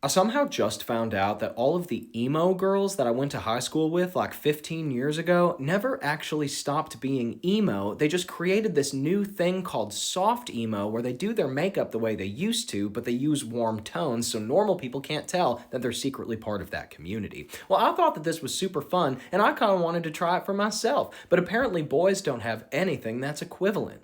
I somehow just found out that all of the emo girls that I went to high school with like 15 years ago never actually stopped being emo. They just created this new thing called soft emo where they do their makeup the way they used to, but they use warm tones so normal people can't tell that they're secretly part of that community. Well, I thought that this was super fun and I kind of wanted to try it for myself, but apparently boys don't have anything that's equivalent.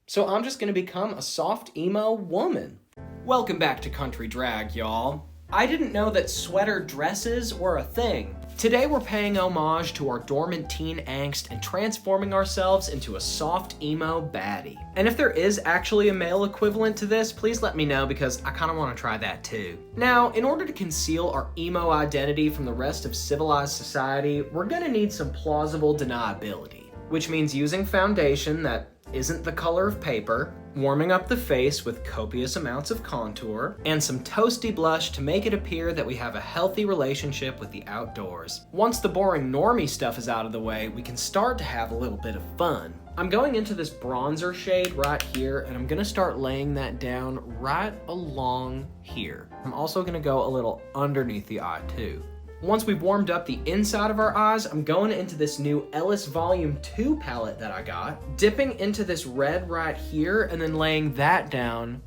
So I'm just gonna become a soft emo woman. Welcome back to Country Drag, y'all. I didn't know that sweater dresses were a thing. Today we're paying homage to our dormant teen angst and transforming ourselves into a soft emo baddie. And if there is actually a male equivalent to this, please let me know because I kinda wanna try that too. Now, in order to conceal our emo identity from the rest of civilized society, we're gonna need some plausible deniability, which means using foundation that isn't the color of paper, warming up the face with copious amounts of contour, and some toasty blush to make it appear that we have a healthy relationship with the outdoors. Once the boring normie stuff is out of the way, we can start to have a little bit of fun. I'm going into this bronzer shade right here, and I'm gonna start laying that down right along here. I'm also gonna go a little underneath the eye too. Once we've warmed up the inside of our eyes, I'm going into this new Ellis Volume 2 palette that I got, dipping into this red right here, and then laying that down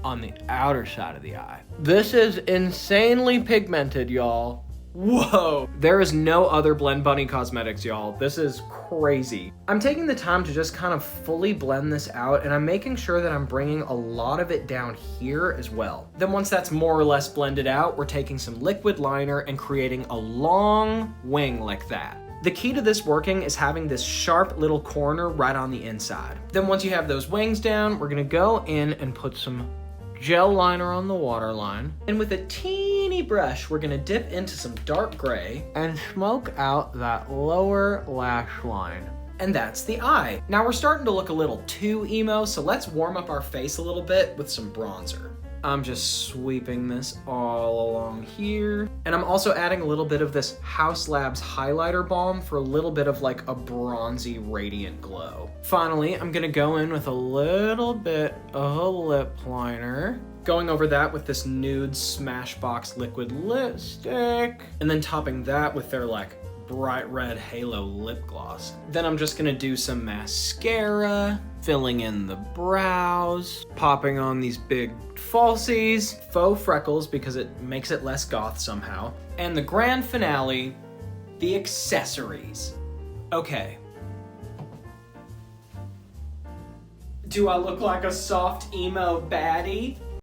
on the outer side of the eye. This is insanely pigmented, y'all. Whoa! There is no other Blend Bunny cosmetics, y'all. This is crazy. I'm taking the time to just kind of fully blend this out, and I'm making sure that I'm bringing a lot of it down here as well. Then once that's more or less blended out, we're taking some liquid liner and creating a long wing like that. The key to this working is having this sharp little corner right on the inside. Then once you have those wings down, we're gonna go in and put some gel liner on the waterline. And with a teeny brush, we're gonna dip into some dark gray and smoke out that lower lash line. And that's the eye. Now we're starting to look a little too emo, so let's warm up our face a little bit with some bronzer. I'm just sweeping this all along here. And I'm also adding a little bit of this Haus Labs highlighter balm for a little bit of like a bronzy radiant glow. Finally, I'm gonna go in with a little bit of a lip liner, going over that with this nude Smashbox liquid lipstick, and then topping that with their like bright red halo lip gloss. Then I'm just gonna do some mascara, filling in the brows, popping on these big falsies, faux freckles because it makes it less goth somehow, and the grand finale, the accessories. Okay. Do I look like a soft emo baddie?